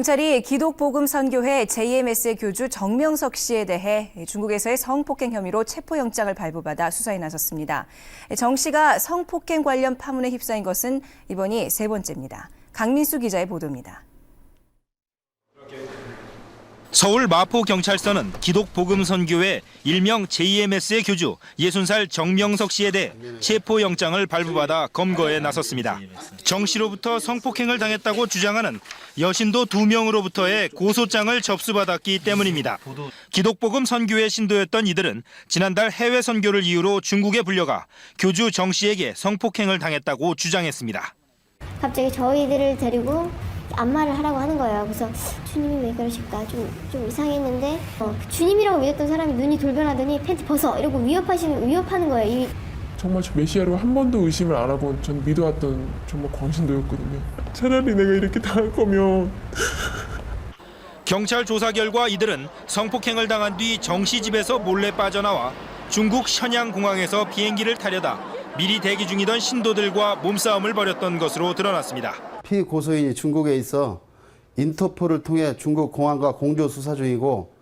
경찰이 기독복음선교회 JMS의 교주 정명석 씨에 대해 중국에서의 성폭행 혐의로 체포영장을 발부받아 수사에 나섰습니다. 정 씨가 성폭행 관련 파문에 휩싸인 것은 이번이 세 번째입니다. 강민수 기자의 보도입니다. 서울 마포경찰서는 기독복음선교회 일명 JMS의 교주 60살 정명석 씨에 대해 체포영장을 발부받아 검거에 나섰습니다. 정 씨로부터 성폭행을 당했다고 주장하는 여신도 2명으로부터의 고소장을 접수받았기 때문입니다. 기독복음선교회 신도였던 이들은 지난달 해외 선교를 이유로 중국에 불려가 교주 정 씨에게 성폭행을 당했다고 주장했습니다. 갑자기 저희들을 데리고 안마를 하라고 하는 거예요. 그래서 주님이 왜 그러실까 좀 이상했는데 주님이라고 믿었던 사람이 눈이 돌변하더니 팬티 벗어 이러고 위협하는 거예요. 정말 저 메시아로 한 번도 의심을 안 하고 전 믿어왔던 정말 광신도였거든요. 차라리 내가 이렇게 당할 거면. 경찰 조사 결과 이들은 성폭행을 당한 뒤 정 씨 집에서 몰래 빠져나와 중국 션양공항에서 비행기를 타려다 미리 대기 중이던 신도들과 몸싸움을 벌였던 것으로 드러났습니다. 피고소인이 중국에 있어 인터폴을 통해 중국 공안과 공조 수사 중이고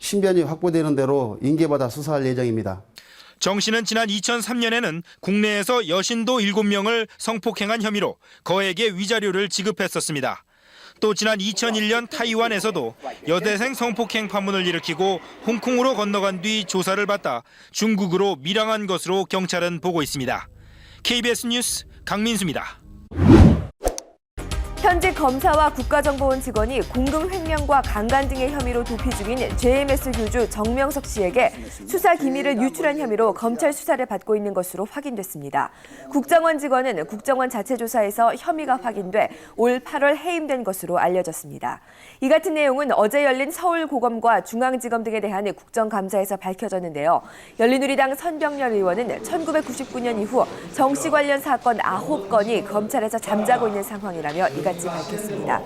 신변이 확보되는 대로 인계받아 수사할 예정입니다. 정 씨는 지난 2003년에는 국내에서 여신도 7명을 성폭행한 혐의로 거액의 위자료를 지급했었습니다. 또 지난 2001년 타이완에서도 여대생 성폭행 파문을 일으키고 홍콩으로 건너간 뒤 조사를 받다 중국으로 밀항한 것으로 경찰은 보고 있습니다. KBS 뉴스 강민수입니다. 현직 검사와 국가정보원 직원이 공금 횡령과 강간 등의 혐의로 도피 중인 JMS 교주 정명석 씨에게 수사 기밀을 유출한 혐의로 검찰 수사를 받고 있는 것으로 확인됐습니다. 국정원 직원은 국정원 자체 조사에서 혐의가 확인돼 올 8월 해임된 것으로 알려졌습니다. 이 같은 내용은 어제 열린 서울고검과 중앙지검 등에 대한 국정감사에서 밝혀졌는데요. 열린우리당 선병렬 의원은 1999년 이후 정 씨 관련 사건 9건이 검찰에서 잠자고 있는 상황이라며 이같이 밝혔습니다.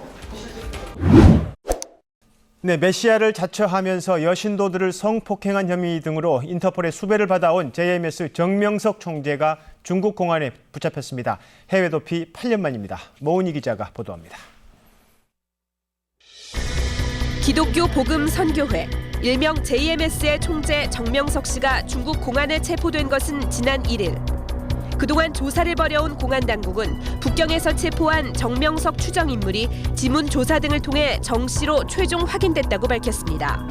네, 메시아를 자처하면서 여신도들을 성폭행한 혐의 등으로 인터폴의 수배를 받아온 JMS 정명석 총재가 중국 공안에 붙잡혔습니다. 해외 도피 8년 만입니다. 모은희 기자가 보도합니다. 기독교 복음 선교회 일명 JMS의 총재 정명석 씨가 중국 공안에 체포된 것은 지난 1일. 그동안 조사를 벌여온 공안 당국은 북경에서 체포한 정명석 추정 인물이 지문 조사 등을 통해 정 씨로 최종 확인됐다고 밝혔습니다.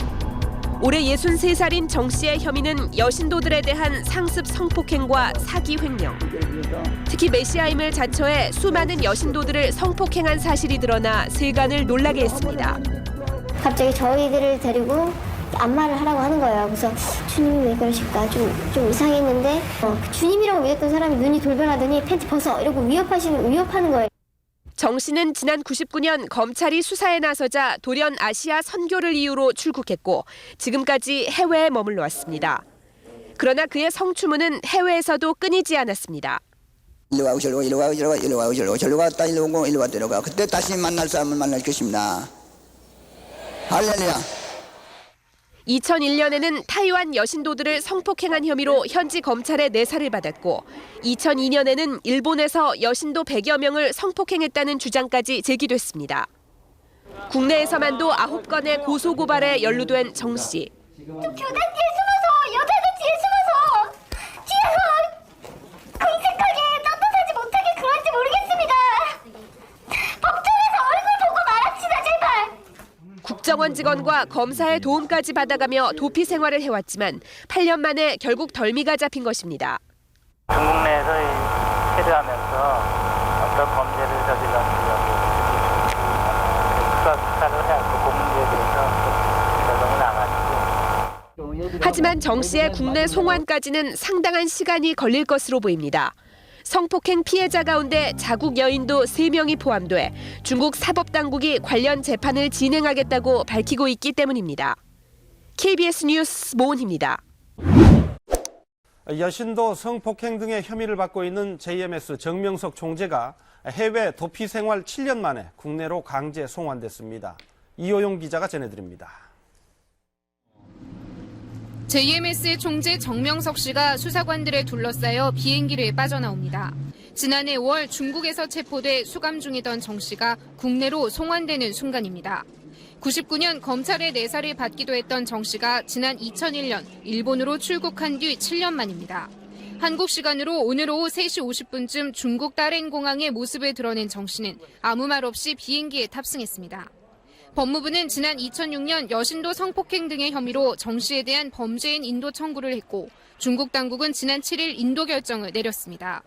올해 63살인 정 씨의 혐의는 여신도들에 대한 상습 성폭행과 사기 횡령. 특히 메시아임을 자처해 수많은 여신도들을 성폭행한 사실이 드러나 세간을 놀라게 했습니다. 갑자기 저희들을 데리고 안마를 하라고 하는 거예요. 그래서 주님이 왜 그러실까 좀 이상했는데 주님이라고 믿었던 사람이 눈이 돌변하더니 팬티 벗어 이러고 위협하는 거예요. 정 씨는 지난 99년 검찰이 수사에 나서자 돌연 아시아 선교를 이유로 출국했고 지금까지 해외에 머물러 왔습니다. 그러나 그의 성추문은 해외에서도 끊이지 않았습니다. 일로 와, 일로 와. 절로 갔다 일로 오고 일로 왔다 일로 가. 그때 다시 만날 사람을 만날 것입니다. 할렐루야. 2001년에는 타이완 여신도들을 성폭행한 혐의로 현지 검찰에 내사를 받았고 2002년에는 일본에서 여신도 100여 명을 성폭행했다는 주장까지 제기됐습니다. 국내에서만도 9건의 고소고발에 연루된 정 씨. 교단 뒤에 숨어서 여자들 뒤에 숨어서 뒤에서 금색하게 떳떳하지 못하게 그런지 모르겠습니다. 법정에서 얼굴 보고 말합시다 제발. 국정원 직원과 검사의 도움까지 받아가며 도피 생활을 해왔지만 8년 만에 결국 덜미가 잡힌 것입니다. 중국 내에서 체류하면서 어떤 범죄를 저질렀는지 수사를 해왔고 그 문제에 대해서 결론이 나가지고. 하지만 정 씨의 국내 송환까지는 상당한 시간이 걸릴 것으로 보입니다. 성폭행 피해자 가운데 자국 여인도 3명이 포함돼 중국 사법당국이 관련 재판을 진행하겠다고 밝히고 있기 때문입니다. KBS 뉴스 모은희입니다. 여신도 성폭행 등의 혐의를 받고 있는 JMS 정명석 총재가 해외 도피 생활 7년 만에 국내로 강제 송환됐습니다. 이호용 기자가 전해드립니다. JMS의 총재 정명석 씨가 수사관들에 둘러싸여 비행기를 빠져나옵니다. 지난해 5월 중국에서 체포돼 수감 중이던 정 씨가 국내로 송환되는 순간입니다. 99년 검찰의 내사를 받기도 했던 정 씨가 지난 2001년 일본으로 출국한 뒤 7년 만입니다. 한국 시간으로 오늘 오후 3시 50분쯤 중국 다롄공항의 모습을 드러낸 정 씨는 아무 말 없이 비행기에 탑승했습니다. 법무부는 지난 2006년 여신도 성폭행 등의 혐의로 정 씨에 대한 범죄인 인도 청구를 했고 중국 당국은 지난 7일 인도 결정을 내렸습니다.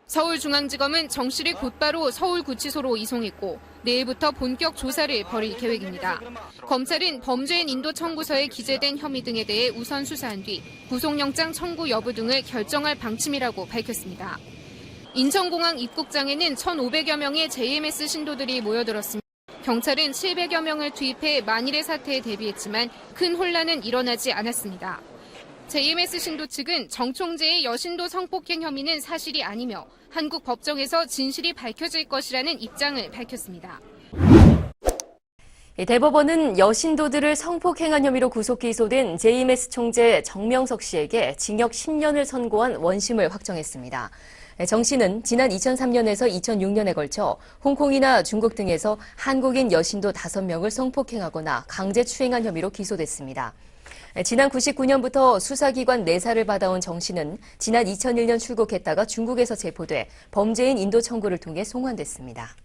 서울중앙지검은 정 씨를 곧바로 서울구치소로 이송했고 내일부터 본격 조사를 벌일 계획입니다. 검찰은 범죄인 인도 청구서에 기재된 혐의 등에 대해 우선 수사한 뒤 구속영장 청구 여부 등을 결정할 방침이라고 밝혔습니다. 인천공항 입국장에는 1,500여 명의 JMS 신도들이 모여들었습니다. 경찰은 700여 명을 투입해 만일의 사태에 대비했지만 큰 혼란은 일어나지 않았습니다. JMS 신도 측은 정 총재의 여신도 성폭행 혐의는 사실이 아니며 한국 법정에서 진실이 밝혀질 것이라는 입장을 밝혔습니다. 대법원은 여신도들을 성폭행한 혐의로 구속 기소된 JMS 총재 정명석 씨에게 징역 10년을 선고한 원심을 확정했습니다. 정 씨는 지난 2003년에서 2006년에 걸쳐 홍콩이나 중국 등에서 한국인 여신도 5명을 성폭행하거나 강제 추행한 혐의로 기소됐습니다. 지난 99년부터 수사기관 내사를 받아온 정 씨는 지난 2001년 출국했다가 중국에서 체포돼 범죄인 인도 청구를 통해 송환됐습니다.